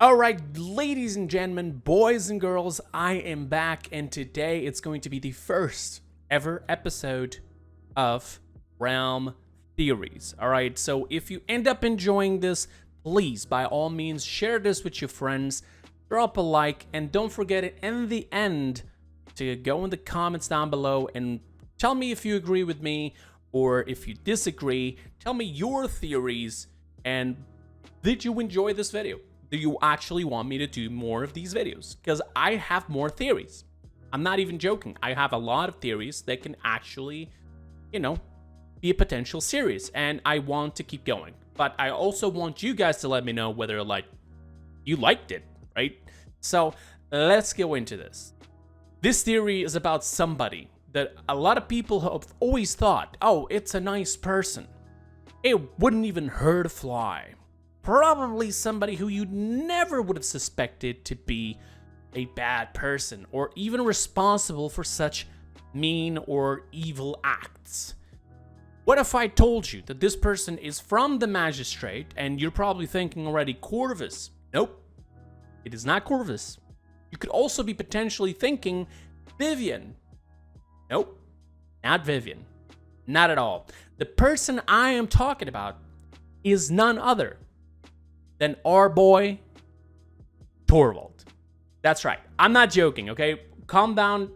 Alright, ladies and gentlemen, boys and girls, I am back, and today it's going to be the first ever episode of Realm Theories. Alright, so if you end up enjoying this, please, by all means, share this with your friends, drop a like, and don't forget it in the end to go in the comments down below and tell me if you agree with me, or if you disagree, tell me your theories, and did you enjoy this video? Do you actually want me to do more of these videos? Because I have more theories. I'm not even joking. I have a lot of theories that can actually, you know, be a potential series. And I want to keep going. But I also want you guys to let me know whether, like, you liked it, right? So let's go into this. This theory is about somebody that a lot of people have always thought, oh, it's a nice person. It wouldn't even hurt a fly. Probably somebody who you never would have suspected to be a bad person or even responsible for such mean or evil acts. What if I told you that this person is from the Magistrate and you're probably thinking already Corvus? Nope, it is not Corvus. You could also be potentially thinking Vivian. Nope, not Vivian. Not at all. The person I am talking about is none other than our boy, Torvald. That's right. I'm not joking, okay? Calm down.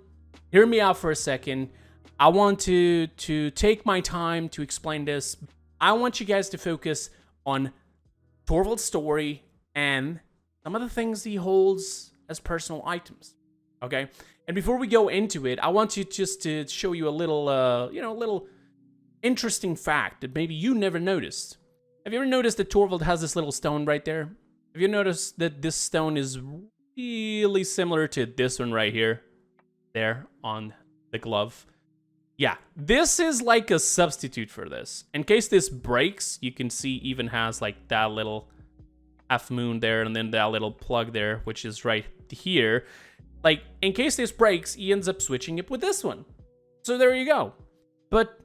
Hear me out for a second. I want to take my time to explain this. I want you guys to focus on Torvald's story and some of the things he holds as personal items, okay? And before we go into it, I want you just to show you a little, little interesting fact that maybe you never noticed. Have you ever noticed that Torvald has this little stone right there? Have you noticed that this stone is really similar to this one right here? There, on the glove. Yeah, this is like a substitute for this. In case this breaks, you can see even has like that little half moon there and then that little plug there, which is right here. Like, in case this breaks, he ends up switching it with this one. So there you go. But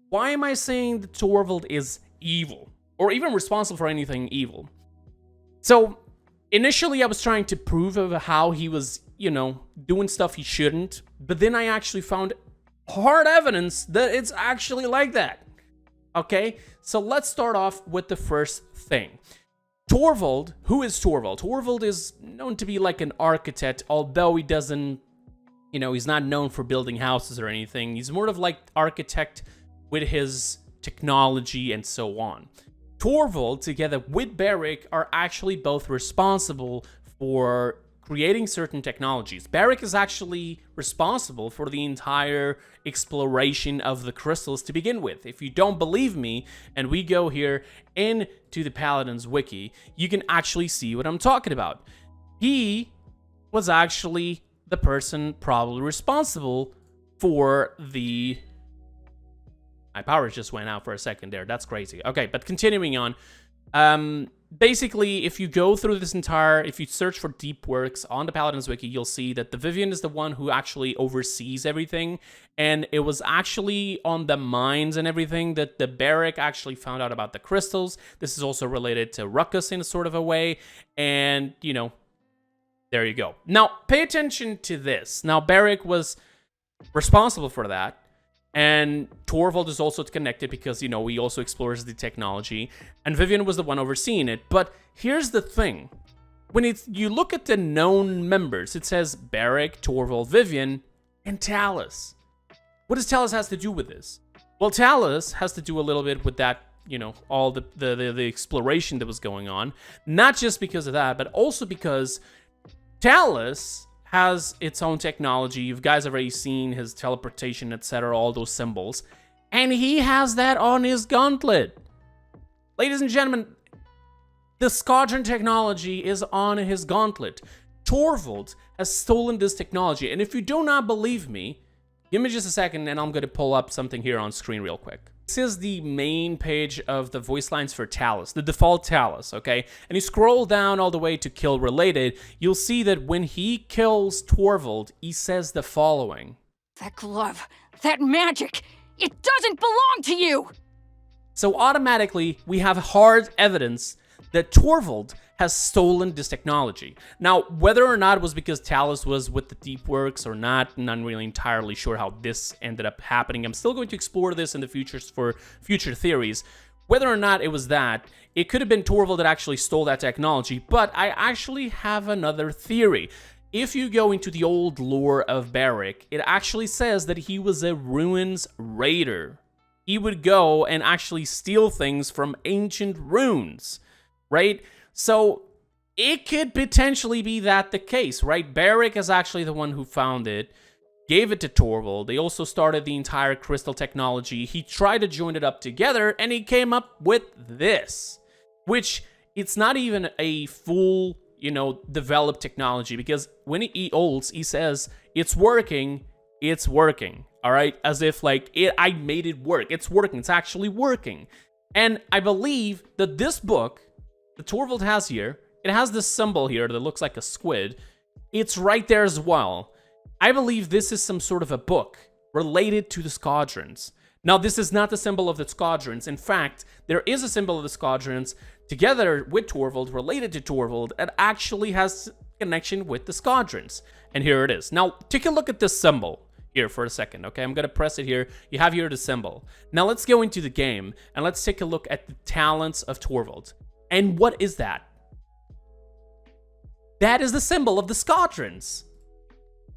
why am I saying that Torvald is evil? Or even responsible for anything evil? So, initially I was trying to prove of how he was, doing stuff he shouldn't. But then I actually found hard evidence that it's actually like that. Okay? So let's start off with the first thing. Torvald, who is Torvald? Torvald is known to be like an architect, although he doesn't, he's not known for building houses or anything. He's more of like architect with his technology and so on. Torvald, together with Beric, are actually both responsible for creating certain technologies. Beric is actually responsible for the entire exploration of the crystals to begin with. If you don't believe me, and we go here into the Paladins wiki, you can actually see what I'm talking about. He was actually the person probably responsible for the... My power just went out for a second there. That's crazy. Okay, but continuing on. Basically, if you go through this if you search for deep works on the Paladins wiki, you'll see that the Vivian is the one who actually oversees everything. And it was actually on the mines and everything that the Beric actually found out about the crystals. This is also related to Ruckus in a sort of a way. And, there you go. Now, pay attention to this. Now, Beric was responsible for that. And Torvald is also connected because, he also explores the technology. And Vivian was the one overseeing it. But here's the thing. When you look at the known members, it says Beric, Torvald, Vivian, and Talus. What does Talus has to do with this? Well, Talus has to do a little bit with that, all the exploration that was going on. Not just because of that, but also because Talus has its own technology. You guys have already seen his teleportation, etc., all those symbols. And he has that on his gauntlet. Ladies and gentlemen, the Squadron technology is on his gauntlet. Torvald has stolen this technology. And if you do not believe me, give me just a second and I'm going to pull up something here on screen real quick. This is the main page of the voice lines for Talus, the default Talus, okay? And you scroll down all the way to kill related, you'll see that when he kills Torvald, he says the following. That glove, that magic, it doesn't belong to you! So automatically, we have hard evidence that Torvald has stolen this technology. Now, whether or not it was because Talus was with the Deep Works or not, I'm not really entirely sure how this ended up happening. I'm still going to explore this in the futures for future theories. Whether or not it was that, it could have been Torvald that actually stole that technology, but I actually have another theory. If you go into the old lore of Barrick, it actually says that he was a ruins raider. He would go and actually steal things from ancient ruins, right? So it could potentially be that the case, right? Barrick is actually the one who found it, gave it to Torvald. They also started the entire crystal technology. He tried to join it up together, and he came up with this, which it's not even a full, developed technology, because when he ults, he says, it's working, all right? As if, I made it work. It's working. It's actually working. And I believe that this book that Torvald has here, it has this symbol here that looks like a squid. It's right there as well. I believe this is some sort of a book related to the Squadrons. Now, this is not the symbol of the Squadrons. In fact, there is a symbol of the Squadrons together with Torvald, related to Torvald, that actually has connection with the Squadrons. And here it is. Now, take a look at this symbol here for a second, okay? I'm going to press it here. You have here the symbol. Now, let's go into the game, and let's take a look at the talents of Torvald. And what is that? That is the symbol of the Squadrons.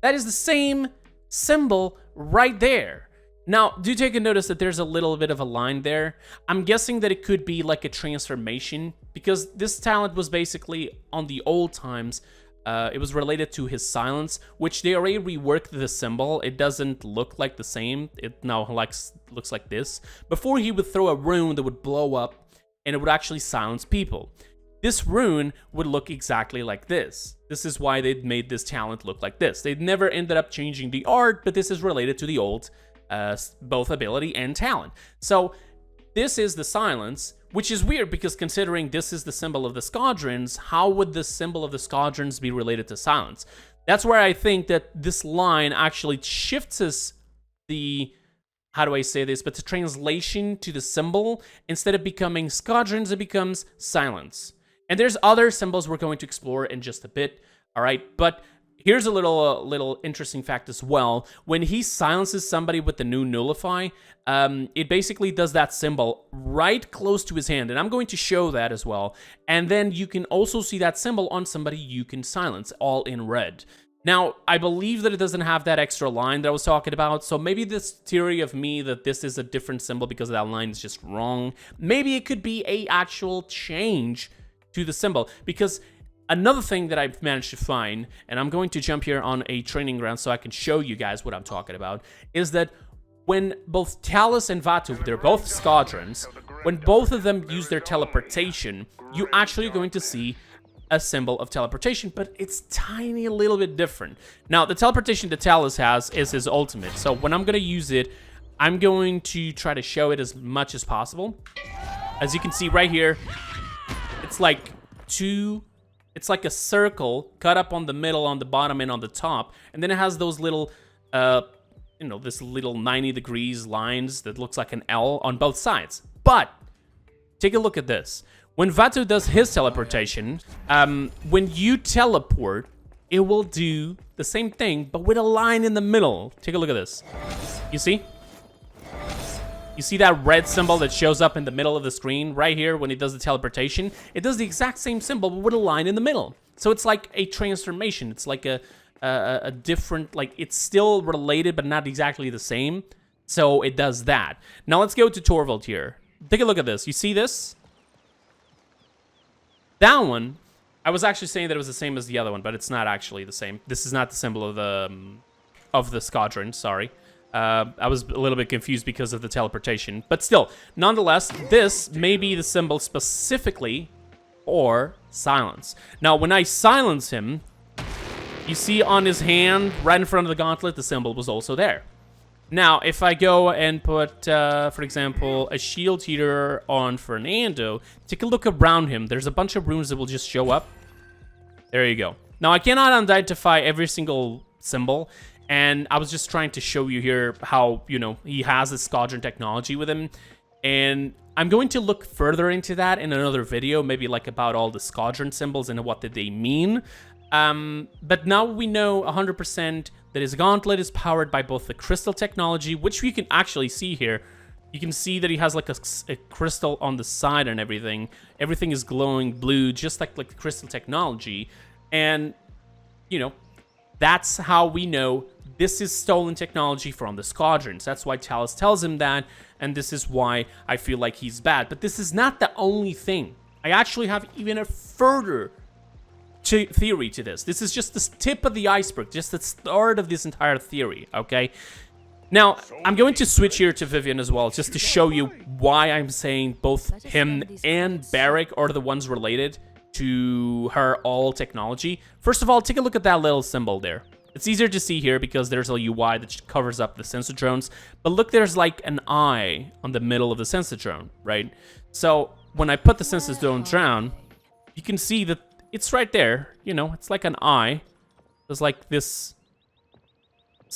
That is the same symbol right there. Now, do take a notice that there's a little bit of a line there. I'm guessing that it could be like a transformation, because this talent was basically on the old times. It was related to his silence, which they already reworked the symbol. It doesn't look like the same. It now looks like this. Before, he would throw a rune that would blow up, and it would actually silence people. This rune would look exactly like this. This is why they made this talent look like this. They never ended up changing the art, but this is related to the old, both ability and talent. So this is the silence, which is weird, because considering this is the symbol of the Squadrons, how would the symbol of the Squadrons be related to silence? That's where I think that this line actually shifts us the, how do I say this, but the translation to the symbol. Instead of becoming Squadrons, it becomes silence. And there's other symbols we're going to explore in just a bit, all right? But here's a little interesting fact as well. When he silences somebody with the new Nullify, it basically does that symbol right close to his hand. And I'm going to show that as well. And then you can also see that symbol on somebody you can silence, all in red. Now, I believe that it doesn't have that extra line that I was talking about, so maybe this theory of me that this is a different symbol because that line is just wrong. Maybe it could be a actual change to the symbol, because another thing that I've managed to find, and I'm going to jump here on a training ground so I can show you guys what I'm talking about, is that when both Talus and Vatu, they're both Squadrons, when both of them use their teleportation, you actually are going to see a symbol of teleportation, but it's tiny, a little bit different. Now, the teleportation that Talus has is his ultimate, so when I'm going to use it, I'm going to try to show it as much as possible. As you can see right here, it's like it's like a circle cut up on the middle, on the bottom, and on the top, and then it has those little, this little 90 degrees lines that looks like an L on both sides. But take a look at this. When Vatu does his teleportation, when you teleport, it will do the same thing, but with a line in the middle. Take a look at this. You see? You see that red symbol that shows up in the middle of the screen right here when it does the teleportation? It does the exact same symbol, but with a line in the middle. So it's like a transformation. It's like a different, like, it's still related, but not exactly the same. So it does that. Now let's go to Torvald here. Take a look at this. You see this? That one, I was actually saying that it was the same as the other one, but it's not actually the same. This is not the symbol of the Squadron, sorry. I was a little bit confused because of the teleportation. But still, nonetheless, this may be the symbol specifically for silence. Now, when I silence him, you see on his hand, right in front of the gauntlet, the symbol was also there. Now, if I go and put, for example, a shield here on Fernando, take a look around him. There's a bunch of runes that will just show up. There you go. Now, I cannot identify every single symbol, and I was just trying to show you here how, he has this Squadron technology with him. And I'm going to look further into that in another video, maybe like about all the squadron symbols and what did they mean. But now we know 100% that his gauntlet is powered by both the crystal technology, which we can actually see here. You can see that he has like a crystal on the side and everything. Everything is glowing blue, just like the crystal technology. And, you know, that's how we know this is stolen technology from the squadrons. That's why Talus tells him that, and this is why I feel like he's bad. But this is not the only thing. I actually have even a further theory to this. This is just the tip of the iceberg, just the start of this entire theory, okay? Now, I'm going to switch here to Vivian as well, just to show you why I'm saying both him and Barrick are the ones related to her all technology. First of all, take a look at that little symbol there. It's easier to see here because there's a UI that covers up the sensor drones. But look, there's like an eye on the middle of the sensor drone, right? So when I put the sensor drone down, you can see that it's right there. You know, it's like an eye. There's like this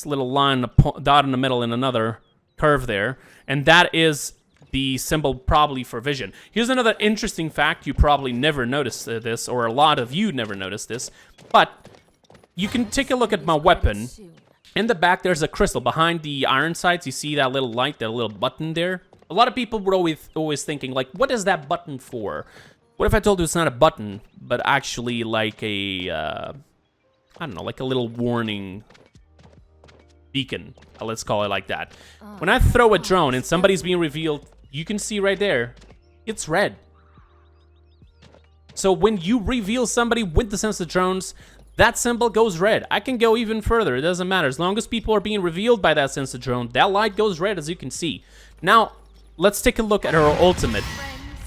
little line, a dot in the middle, and another curve there. And that is the symbol probably for vision. Here's another interesting fact. You probably never noticed this, or a lot of you never noticed this. But you can take a look at my weapon. In the back, there's a crystal. Behind the iron sights, you see that little light, that little button there? A lot of people were always thinking, like, what is that button for? What if I told you it's not a button, but actually like a, I don't know, like a little warning beacon. Let's call it like that. When I throw a drone and somebody's being revealed, you can see right there, it's red. So when you reveal somebody with the sensor drones, that symbol goes red. I can go even further. It doesn't matter. As long as people are being revealed by that sensor drone, that light goes red, as you can see. Now, let's take a look at her ultimate.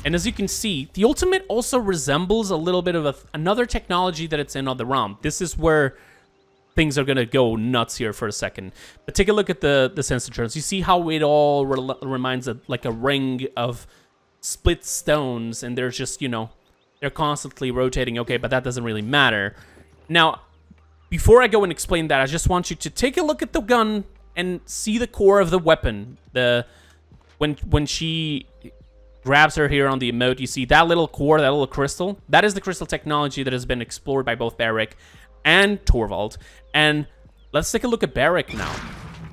And as you can see, the ultimate also resembles a little bit of another technology that it's in on the ROM. This is where things are gonna go nuts here for a second. But take a look at the sensor drones. You see how it all reminds of like a ring of split stones, and they're just, you know, they're constantly rotating. Okay, but that doesn't really matter. Now, before I go and explain that, I just want you to take a look at the gun and see the core of the weapon. When she grabs her here on the emote, you see that little core, that little crystal. That is the crystal technology that has been explored by both Barrick and Torvald. And let's take a look at Barrick now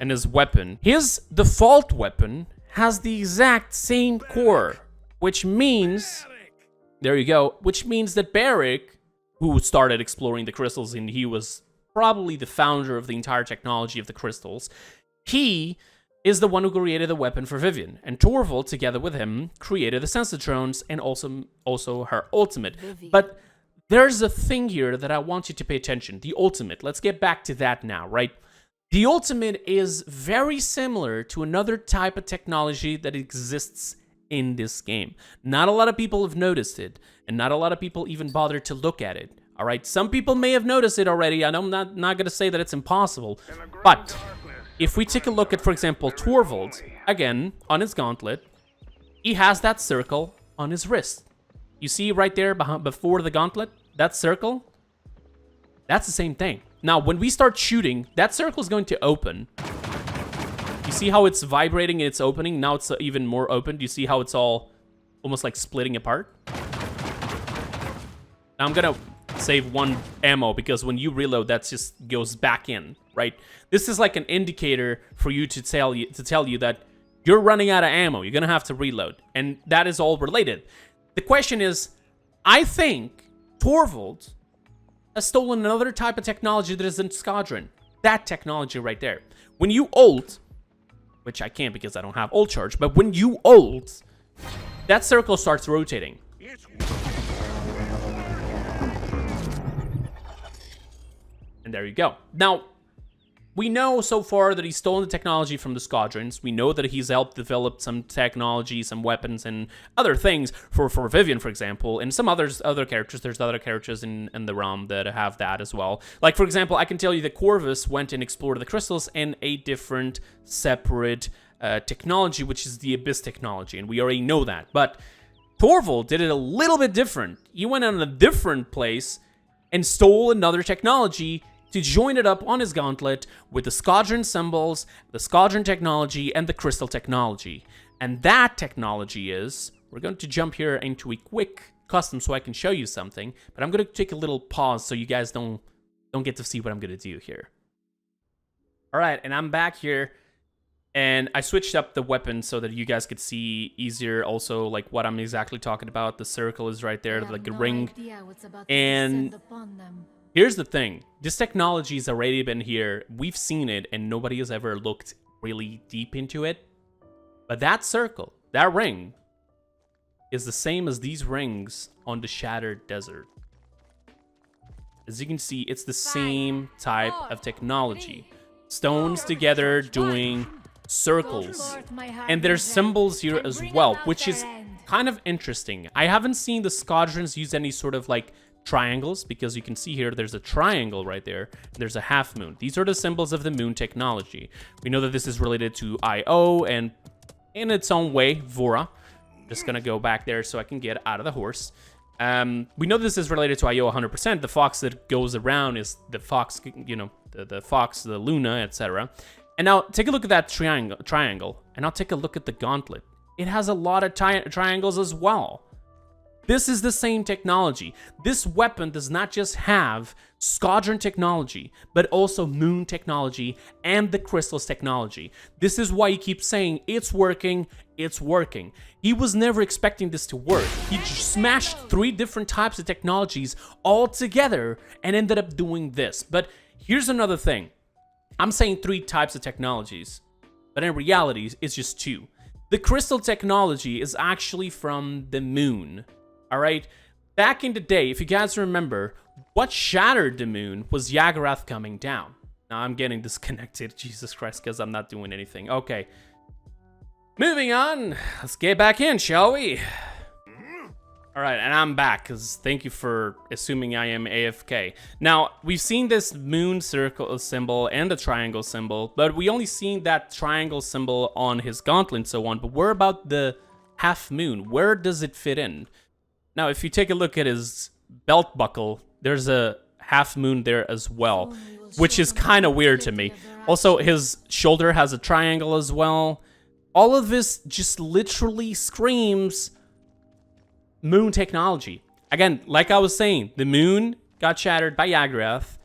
and his weapon. His default weapon has the exact same core, which means, there you go, which means that Barrick, who started exploring the crystals, and he was probably the founder of the entire technology of the crystals, he is the one who created the weapon for Vivian. And Torvald, together with him, created the sensor drones and also her ultimate. But there's a thing here that I want you to pay attention. The ultimate. Let's get back to that now, right? The ultimate is very similar to another type of technology that exists in this game. Not a lot of people have noticed it, and not a lot of people even bother to look at it. All right, some people may have noticed it already, and I'm not going to say that it's impossible. But if we take a look at, for example, Torvald, again, on his gauntlet, he has that circle on his wrist. You see right there before the gauntlet, that circle? That's the same thing. Now, when we start shooting, that circle is going to open. You see how it's vibrating and it's opening? Now it's even more open. Do you see how it's all almost like splitting apart? Now I'm gonna save one ammo because when you reload, that just goes back in, right? This is like an indicator for you to tell you that you're running out of ammo. You're gonna have to reload, and that is all related. The question is, I think Torvald has stolen another type of technology that is in Squadron. That technology right there. When you ult, which I can't because I don't have ult charge, but when you ult, that circle starts rotating. And there you go. Now, we know so far that he's stolen the technology from the Squadrons. We know that he's helped develop some technology, some weapons, and other things for Vivian, for example, and some other characters. There's other characters in the realm that have that as well. Like, for example, I can tell you that Corvus went and explored the crystals in a different, separate technology, which is the Abyss technology, and we already know that. But Torvald did it a little bit different. He went on a different place and stole another technology to join it up on his gauntlet with the Squadron symbols, the Squadron technology, and the crystal technology. And that technology is, we're going to jump here into a quick custom so I can show you something, but I'm going to take a little pause so you guys don't get to see what I'm going to do here. All right, and I'm back here, and I switched up the weapon so that you guys could see easier also like what I'm exactly talking about. The circle is right there, like a ring. And here's the thing. This technology has already been here. We've seen it, and nobody has ever looked really deep into it. But that circle, that ring, is the same as these rings on the Shattered Desert. As you can see, it's the same type of technology. Stones together doing circles. And there's symbols here as well, which is kind of interesting. I haven't seen the squadrons use any sort of like triangles, because you can see here there's a triangle right there. There's a half moon. These are the symbols of the moon technology. We know that this is related to IO and in its own way, Vora. Just gonna go back there so I can get out of the horse. We know this is related to IO 100%. The fox that goes around is the fox, you know, the fox, the Luna, etc. And now take a look at that triangle, and now take a look at the gauntlet. It has a lot of triangles as well. This is the same technology. This weapon does not just have Squadron technology, but also Moon technology and the Crystals technology. This is why he keeps saying, it's working, it's working. He was never expecting this to work. He just smashed 3 different types of technologies all together and ended up doing this. But here's another thing. I'm saying 3 types of technologies, but in reality, it's just 2. The Crystal technology is actually from the Moon. All right, back in the day, if you guys remember, what shattered the moon was Jagarath coming down. Now I'm getting disconnected, Jesus Christ, because I'm not doing anything. Okay, moving on. Let's get back in, shall we? All right, and I'm back, because thank you for assuming I am AFK. Now, we've seen this moon circle symbol and the triangle symbol, but we only seen that triangle symbol on his gauntlet and so on. But where about the half moon? Where does it fit in? Now, if you take a look at his belt buckle, there's a half moon there as well, which is kind of weird to me. Also, his shoulder has a triangle as well. All of this just literally screams moon technology. Again, like I was saying, the moon got shattered by Jagarath,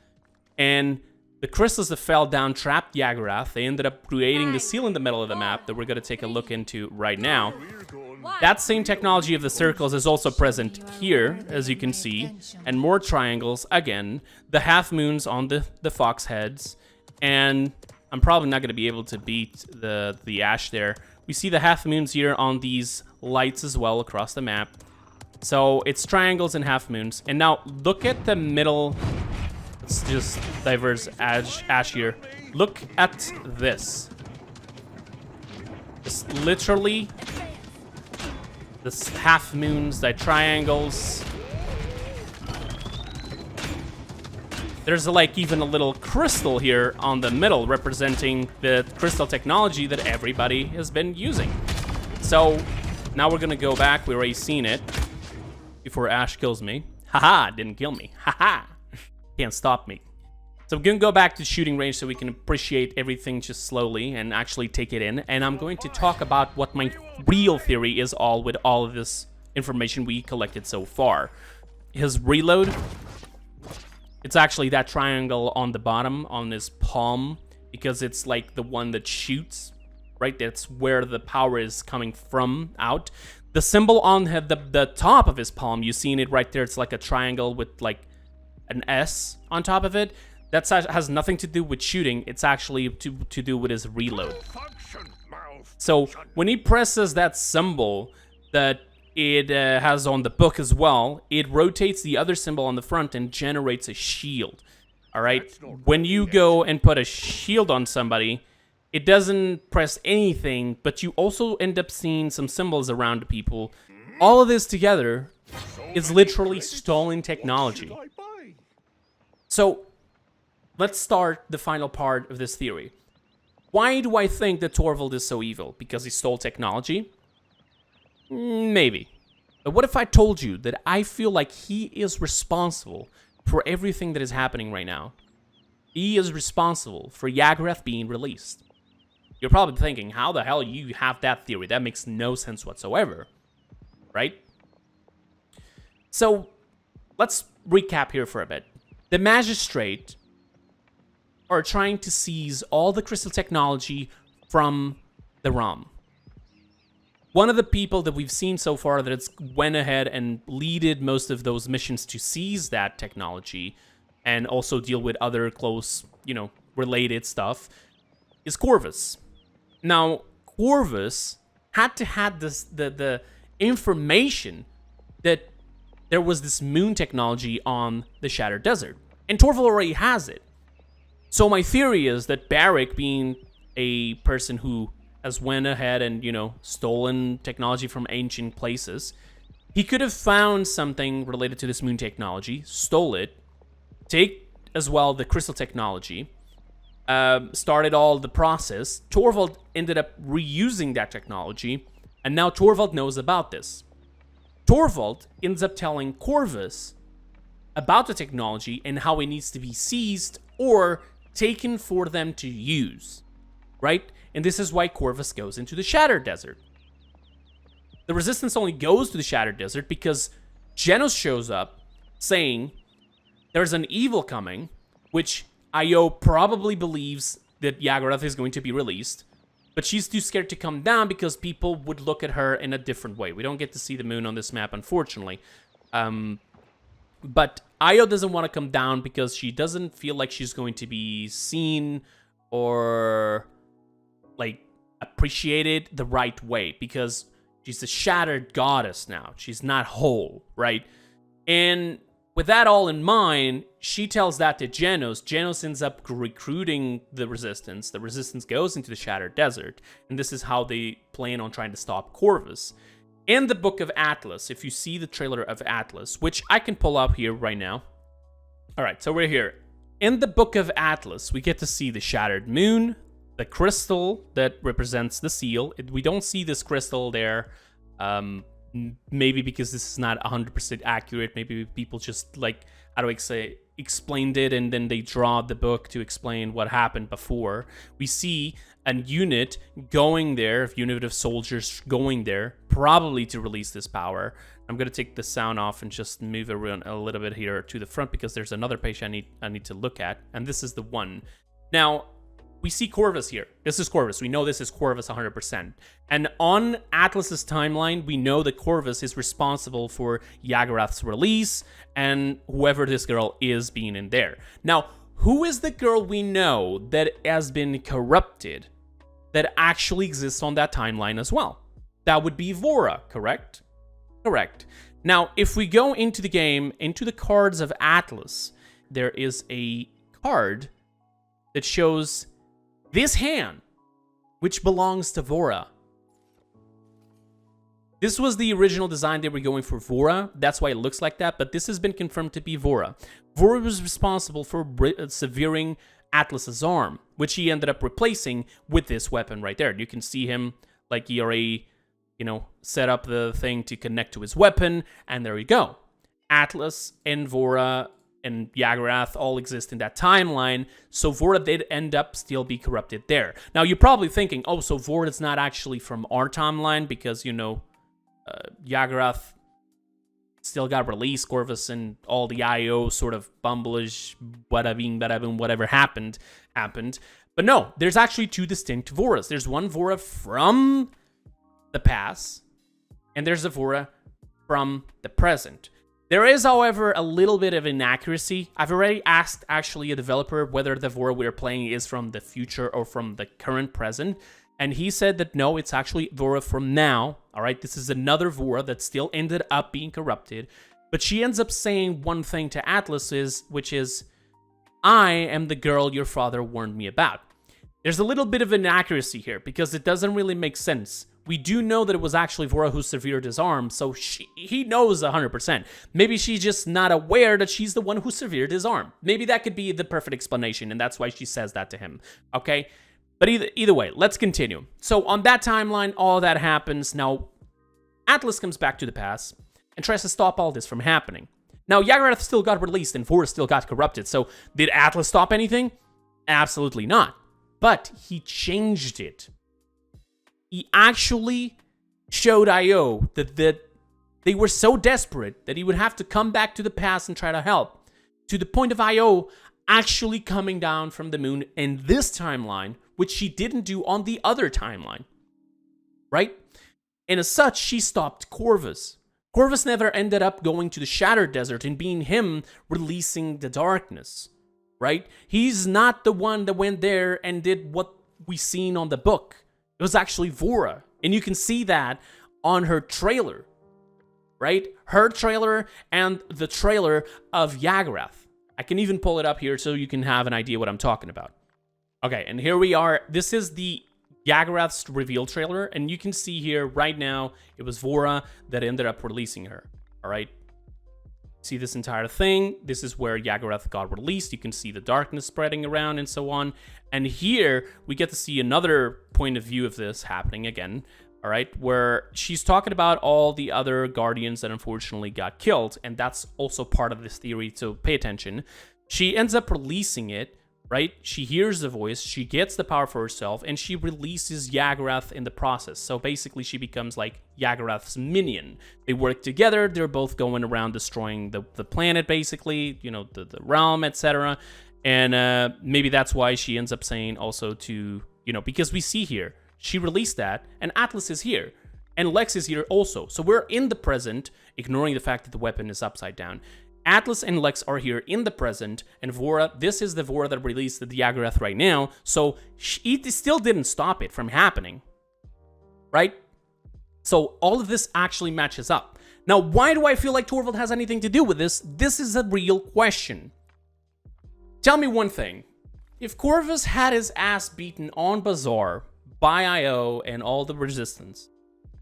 and the crystals that fell down trapped Jagarath. They ended up creating the seal in the middle of the map that we're going to take a look into right now. That same technology of the circles is also present here, as you can see, and more triangles, again, the half moons on the fox heads, and I'm probably not going to be able to beat the ash there. We see the half moons here on these lights as well across the map. So it's triangles and half moons. And now look at the middle. Let's just diverse ash here. Look at this. It's literally this half moons, the triangles. There's like even a little crystal here on the middle representing the crystal technology that everybody has been using. So now we're gonna go back. We've already seen it before Ash kills me. Haha, didn't kill me. Haha, can't stop me. So I'm gonna go back to shooting range so we can appreciate everything just slowly and actually take it in. And I'm going to talk about what my real theory is all with all of this information we collected so far. His reload, it's actually that triangle on the bottom on his palm, because it's like the one that shoots, right? That's where the power is coming from out. The symbol on the top of his palm, you've seen it right there. It's like a triangle with like an S on top of it. That has nothing to do with shooting. It's actually to do with his reload. So when he presses that symbol that it has on the book as well, it rotates the other symbol on the front and generates a shield. All right? When you go and put a shield on somebody, it doesn't press anything, but you also end up seeing some symbols around people. All of this together is literally stolen technology. So let's start the final part of this theory. Why do I think that Torvald is so evil? Because he stole technology? Maybe. But what if I told you that I feel like he is responsible for everything that is happening right now? He is responsible for Jagarath being released. You're probably thinking, how the hell you have that theory? That makes no sense whatsoever, right? So let's recap here for a bit. The Magistrate are trying to seize all the crystal technology from the realm. One of the people that we've seen so far that went ahead and leaded most of those missions to seize that technology and also deal with other close, related stuff is Corvus. Now, Corvus had to have the information that there was this moon technology on the Shattered Desert. And Torvald already has it. So my theory is that Barrick, being a person who has went ahead and, stolen technology from ancient places, he could have found something related to this moon technology, stole it, take as well the crystal technology, started all the process. Torvald ended up reusing that technology, and now Torvald knows about this. Torvald ends up telling Corvus about the technology and how it needs to be seized or taken for them to use, right? And this is why Corvus goes into the Shattered Desert. The Resistance only goes to the Shattered Desert because Genos shows up saying there's an evil coming, which Io probably believes that Jagarath is going to be released, but she's too scared to come down because people would look at her in a different way. We don't get to see the moon on this map, unfortunately. But Io doesn't want to come down because she doesn't feel like she's going to be seen or appreciated the right way, because she's a shattered goddess now. She's not whole, right? And with that all in mind, she tells that to Genos. Genos ends up recruiting the Resistance. The Resistance goes into the Shattered Desert, and this is how they plan on trying to stop Corvus. In the Book of Atlas, if you see the trailer of Atlas, which I can pull up here right now. All right, so we're here. In the Book of Atlas, we get to see the Shattered Moon, the crystal that represents the seal. We don't see this crystal there, maybe because this is not 100% accurate. Maybe people just, explained it, and then they draw the book to explain what happened before. We see a unit going there, a unit of soldiers going there, probably to release this power. I'm going to take the sound off and just move around a little bit here to the front because there's another page I need to look at, and this is the one. Now, we see Corvus here. This is Corvus. We know this is Corvus 100%. And on Atlas's timeline, we know that Corvus is responsible for Jagarath's release and whoever this girl is being in there. Now, who is the girl we know that has been corrupted that actually exists on that timeline as well? That would be Vora, correct? Correct. Now, if we go into the game, into the cards of Atlas, there is a card that shows this hand, which belongs to Vora. This was the original design they were going for Vora. That's why it looks like that, but this has been confirmed to be Vora. Vora was responsible for severing Atlas's arm, which he ended up replacing with this weapon right there. You can see him, like he already, set up the thing to connect to his weapon, and there you go. Atlas and Vora and Jagarath all exist in that timeline, so Vora did end up still be corrupted there. Now, you're probably thinking, oh, so Vora's not actually from our timeline because, Jagarath still got released, Corvus and all the IO sort of bumblish, whatever happened. But no, there's actually two distinct Voras. There's one Vora from the past, and there's a Vora from the present. There is, however, a little bit of inaccuracy. I've already asked, actually, a developer whether the Vora we're playing is from the future or from the current present, and he said that no, it's actually Vora from now, all right? This is another Vora that still ended up being corrupted, but she ends up saying one thing to Atlas, which is, I am the girl your father warned me about. There's a little bit of inaccuracy here, because it doesn't really make sense. We do know that it was actually Vora who severed his arm, so he knows 100%. Maybe she's just not aware that she's the one who severed his arm. Maybe that could be the perfect explanation, and that's why she says that to him, okay? But either way, let's continue. So on that timeline, all that happens. Now, Atlas comes back to the past and tries to stop all this from happening. Now, Jagarath still got released and Vora still got corrupted, so did Atlas stop anything? Absolutely not. but he changed it. He actually showed Io that they were so desperate that he would have to come back to the past and try to help, to the point of Io actually coming down from the moon in this timeline, which she didn't do on the other timeline, right? And as such, she stopped Corvus. Corvus never ended up going to the Shattered Desert and being him releasing the darkness, right? He's not the one that went there and did what we seen on the book. It was actually Vora, and you can see that on her trailer, right? Her trailer and the trailer of Jagarath. I can even pull it up here so you can have an idea what I'm talking about. Okay, and here we are. This is the Jagarath's reveal trailer, and you can see here right now, it was Vora that ended up releasing her, all right? See this entire thing? This is where Jagarath got released. You can see the darkness spreading around and so on. And here, we get to see another point of view of this happening again, all right? Where she's talking about all the other Guardians that unfortunately got killed, and that's also part of this theory, so pay attention. She ends up releasing it, right? She hears the voice, she gets the power for herself, and she releases Jagarath in the process. So basically, she becomes like Jagarath's minion. They work together, they're both going around destroying the planet, basically, you know, the realm, etc. And maybe that's why she ends up saying also to, you know, because we see here, she released that, and Atlas is here, and Lex is here also. So we're in the present, ignoring the fact that the weapon is upside down. Atlas and Lex are here in the present, and Vora, this is the Vora that released the Jagarath right now, so it still didn't stop it from happening, right? So all of this actually matches up. Now, why do I feel like Torvald has anything to do with this? This is a real question. Tell me one thing. If Corvus had his ass beaten on Bazaar by Io and all the resistance,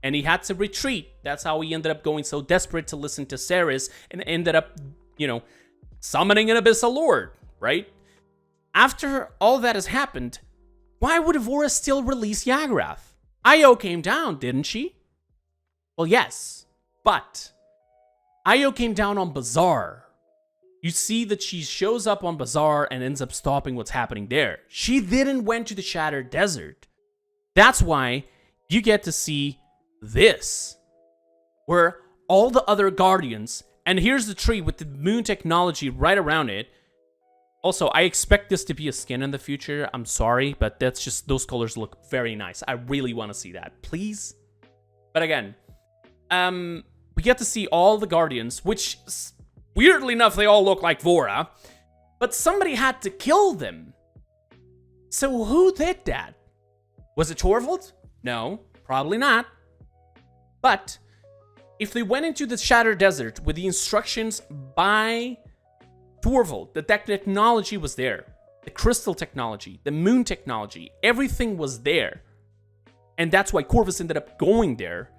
and he had to retreat. That's how he ended up going so desperate to listen to Ceres and ended up, you know, summoning an Abyssal Lord, right? After all that has happened, why would Vora still release Jagarath? Io came down, didn't she? Well, yes, but Io came down on Bazaar. You see that she shows up on Bazaar and ends up stopping what's happening there. She didn't went to the Shattered Desert. That's why you get to see this, where all the other Guardians, and here's the tree with the moon technology right around it. Also, I expect this to be a skin in the future. I'm sorry, but that's just, those colors look very nice. I really want to see that, please. But again, we get to see all the Guardians, which, weirdly enough, they all look like Vora, but somebody had to kill them. So who did that? Was it Torvald? No, probably not. But if they went into the Shattered Desert with the instructions by Torvald, the technology was there. The crystal technology, the moon technology, everything was there. And that's why Corvus ended up going there.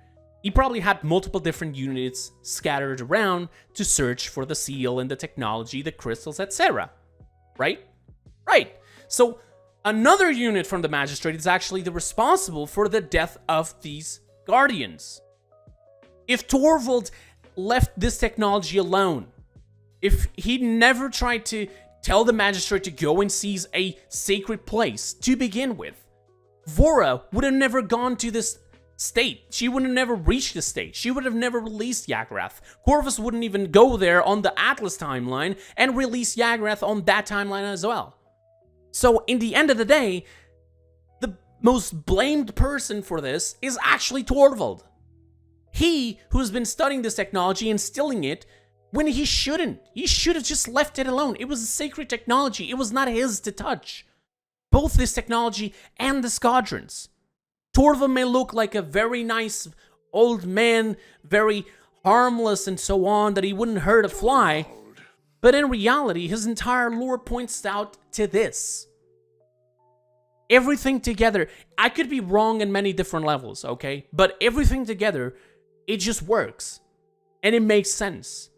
He probably had multiple different units scattered around to search for the seal and the technology, the crystals, etc. Right? Right. So another unit from the Magistrate is actually the responsible for the death of these Guardians. If Torvald left this technology alone, if he never tried to tell the Magistrate to go and seize a sacred place to begin with, Vora would have never gone to this state. She would have never reached this state. She would have never released Jagarath. Corvus wouldn't even go there on the Atlas timeline and release Jagarath on that timeline as well. So in the end of the day, the most blamed person for this is actually Torvald. He, who's been studying this technology and stealing it when he shouldn't. He should have just left it alone. It was a sacred technology. It was not his to touch. Both this technology and the squadrons. Torvald may look like a very nice old man, very harmless and so on, that he wouldn't hurt a fly. But in reality, his entire lore points out to this. Everything together, I could be wrong in many different levels, okay? But everything together, it just works. And it makes sense.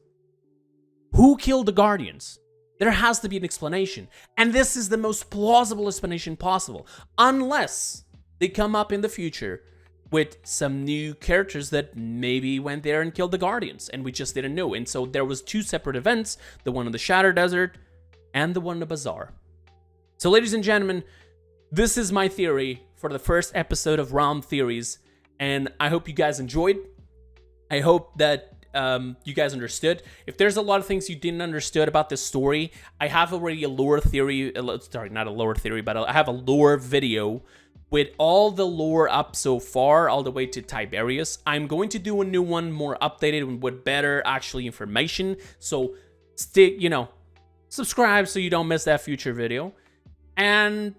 Who killed the Guardians? There has to be an explanation. And this is the most plausible explanation possible. Unless they come up in the future with some new characters that maybe went there and killed the Guardians. And we just didn't know. And so there was two separate events. The one in the Shattered Desert and the one in the Bazaar. So ladies and gentlemen, this is my theory for the first episode of Realm Theories, and I hope you guys enjoyed. I hope that you guys understood. If there's a lot of things you didn't understood about this story, I have already a lore theory, sorry, not a lore theory, but I have a lore video with all the lore up so far, all the way to Tiberius. I'm going to do a new one, more updated with better actually information. So stick, subscribe so you don't miss that future video. And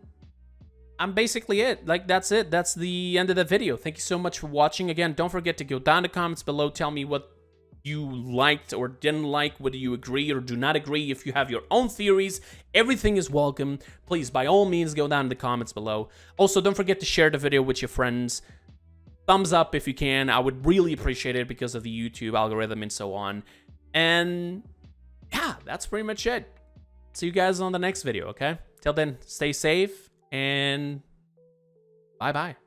I'm basically it. Like, that's it. That's the end of the video. Thank you so much for watching. Again, don't forget to go down in the comments below. Tell me what you liked or didn't like, whether you agree or do not agree. If you have your own theories, everything is welcome. Please, by all means, go down in the comments below. Also, don't forget to share the video with your friends. Thumbs up if you can. I would really appreciate it because of the YouTube algorithm and so on. And yeah, that's pretty much it. See you guys on the next video, okay? Till then, stay safe and bye-bye.